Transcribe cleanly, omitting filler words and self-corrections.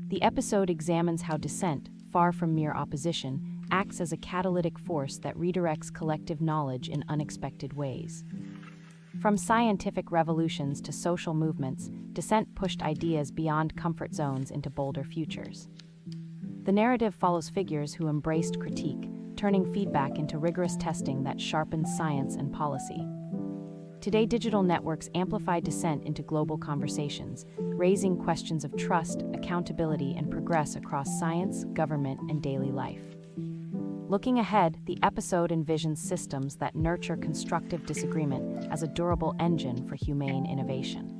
The episode examines how dissent, far from mere opposition, acts as a catalytic force that redirects collective knowledge in unexpected ways. From scientific revolutions to social movements, dissent pushed ideas beyond comfort zones into bolder futures. The narrative follows figures who embraced critique, turning feedback into rigorous testing that sharpens science and policy. Today, digital networks amplify dissent into global conversations, raising questions of trust, accountability, and progress across science, government, and daily life. Looking ahead, the episode envisions systems that nurture constructive disagreement as a durable engine for humane innovation.